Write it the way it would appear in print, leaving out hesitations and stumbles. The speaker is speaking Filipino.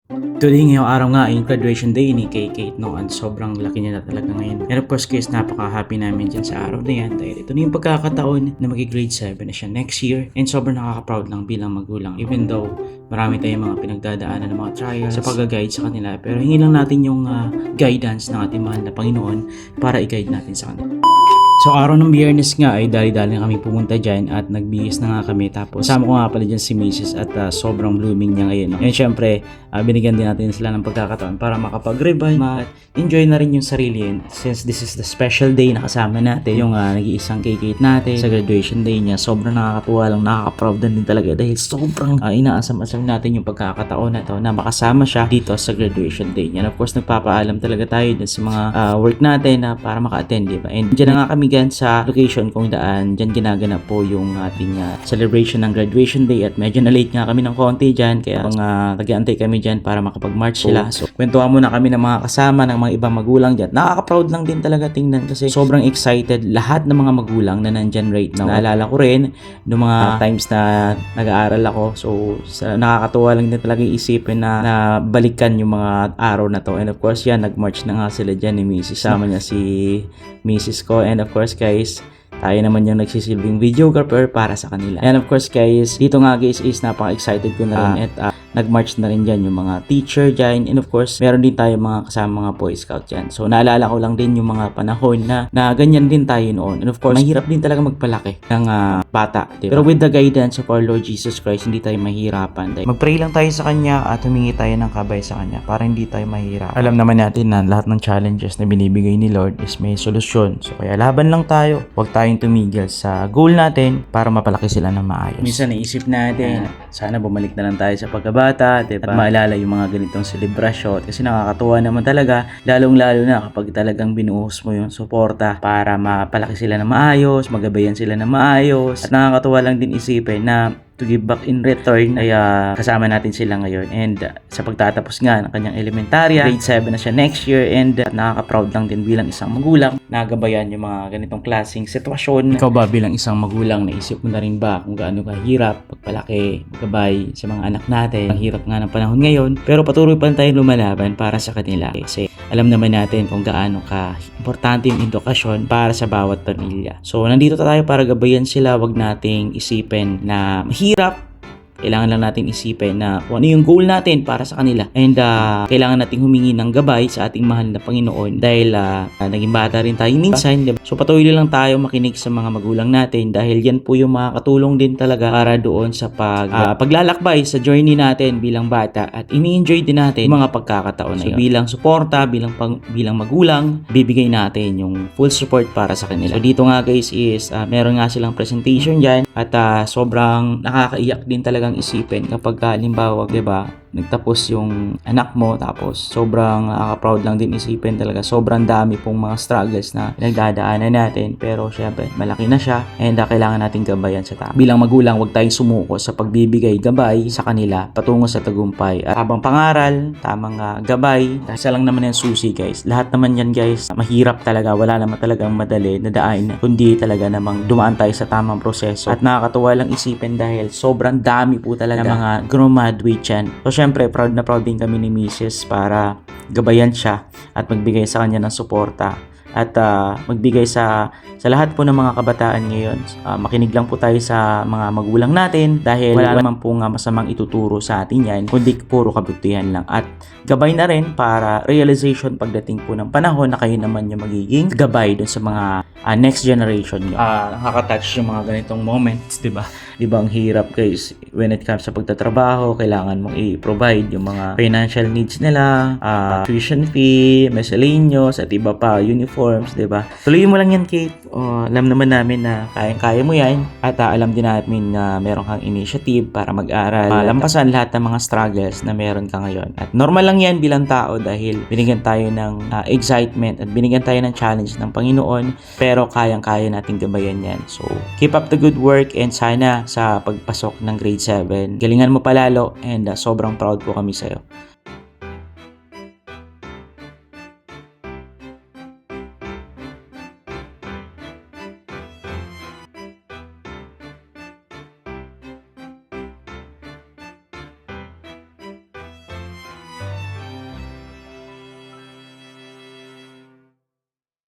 Today ngayong araw nga yung graduation day ni Kate noon. Sobrang laki niya na talaga ngayon. And of course guys, napaka-happy namin dyan sa araw na yan dahil ito na yung pagkakataon na mag-grade 7 na siya next year. And sobrang nakaka-proud lang bilang magulang. Even though marami tayong mga pinagdadaanan ng mga trials sa pag-guide sa kanila. Pero hingi lang natin yung guidance ng ating mahal na Panginoon para i-guide natin sa kanila. So araw ng Biyernes nga ay dali-dali na kami pumunta dyan at nagbihis na nga kami. Tapos kasama ko nga pala dyan si Mrs. at sobrang blooming niya ngayon. And syempre, binigyan din natin sila ng pagkakataon para makapag-revive at enjoy na rin yung sarili yun. Since this is the special day na kasama natin, yung nag-iisang Kate natin sa graduation day niya. Sobrang nakakatuwa lang, nakaka-proud din talaga dahil sobrang inaasam-asam natin yung pagkakataon na to na makasama siya dito sa graduation day niya. And of course, nagpapaalam talaga tayo dun sa mga work natin na para maka-attend, diba? And dyan na nga kami sa location kung daan dyan ginaganap po yung ating celebration ng graduation day at medyo na late nga kami ng konti dyan kaya nag-aantay kami dyan para makapag-march sila. So kwentuhan muna kami ng mga kasama ng mga ibang magulang dyan. Nakaka-proud lang din talaga tingnan kasi sobrang excited lahat ng mga magulang na nandyan right now. Naalala ko rin noong mga times na nag-aaral ako, so nakakatuwa lang din talaga isipin na balikan yung mga araw na to. And of course yan, nag-march na nga sila dyan ni Mrs. Sama niya si Mrs. ko, and of course guys, tayo naman yung nagsisilbing videographer para sa kanila. And of course guys, dito nga guys is napaka-excited ko na rin at nag-march na rin dyan yung mga teacher dyan, and of course meron din tayo mga kasama mga Boy Scout dyan. So naalala ko lang din yung mga panahon na ganyan din tayo noon, and of course mahirap din talaga magpalaki ng bata, diba? Pero with the guidance of our Lord Jesus Christ, hindi tayo mahirapan. Mag-pray lang tayo sa Kanya at humingi tayo ng kabay sa Kanya para hindi tayo mahirapan. Alam naman natin na lahat ng challenges na binibigay ni Lord is may solusyon. So kaya laban lang tayo, huwag tayong tumigil sa goal natin para mapalaki sila ng maayos. Minsan naisip natin, sana bumalik na lang tayo sa pagkabata, diba? At maalala yung mga ganitong selebrasyon kasi nakakatuwa naman talaga, lalong-lalo na kapag talagang binuhos mo yung suporta para mapalaki sila ng maayos, magabayan sila ng maayos. At nakakatuwa lang din isipin na to give back in return ay kasama natin sila ngayon, and sa pagtatapos nga ng kanyang elementarya, grade 7 na siya next year, and nakaka-proud lang din bilang isang magulang nagabayan yung mga ganitong klaseng sitwasyon. Ikaw ba bilang isang magulang, naisip mo na rin ba kung gaano kahirap pagpalaki, maggabay sa mga anak natin? Ang hirap nga ng panahon ngayon, pero patuloy pa tayong lumalaban para sa kanila kasi alam naman natin kung gaano ka-importante yung edukasyon para sa bawat pamilya. So nandito tayo para gabayan sila, wag nating isipin na hirap. Kailangan lang natin isipin na kung ano yung goal natin para sa kanila, and kailangan natin humingi ng gabay sa ating mahal na Panginoon dahil naging bata rin tayo minsan, diba? So patuloy lang tayo makinig sa mga magulang natin dahil yan po yung makakatulong din talaga para doon sa paglalakbay sa journey natin bilang bata, at ini-enjoy din natin yung mga pagkakataon na yun. So bilang suporta, bilang magulang, bibigay natin yung full support para sa kanila. So dito nga guys is meron nga silang presentation dyan at sobrang nakakaiyak din talagang isipin kapag halimbawa, 'di ba, nagtapos yung anak mo, tapos sobrang nakaka-proud lang din isipin talaga. Sobrang dami pong mga struggles na pinagdadaanan natin, pero syempre malaki na siya, and kailangan natin gabayan sa tama. Bilang magulang, huwag tayong sumuko sa pagbibigay gabay sa kanila patungo sa tagumpay. At habang pangaral, tamang gabay, isa lang naman yung susi guys. Lahat naman yan guys, mahirap talaga, wala naman talagang madali na daan, kundi talaga namang dumaan tayo sa tamang proseso. At nakakatuwa lang isipin dahil sobrang dami po talaga ng mga graduate yan. So syempre, proud na proud din kami ni Mrs. para gabayan siya at magbigay sa kanya ng suporta at magbigay sa lahat po ng mga kabataan ngayon. Makinig lang po tayo sa mga magulang natin dahil wala naman po masamang ituturo sa atin yan, kundi puro kabutihan lang. At gabay na rin para realization pagdating po ng panahon na kayo naman yung magiging gabay dun sa mga next generation nyo. Nakaka-touch yung mga ganitong moments, diba? Diba ang hirap guys when it comes sa pagtatrabaho, kailangan mong i-provide yung mga financial needs nila, tuition fee, miscellaneous, at iba pa, uniforms, diba? Tuloy mo lang yan, Kate. Alam naman namin na kayang-kaya mo yan, at alam din namin na meron kang initiative para mag-aral, lampasan lahat ng mga struggles na meron ka ngayon. At normal lang yan bilang tao dahil binigyan tayo ng excitement at binigyan tayo ng challenge ng Panginoon, pero kayang-kaya natin gabayan yan. So keep up the good work, and sana sa pagpasok ng grade 7, galingan mo palalo, and sobrang proud po kami sa'yo.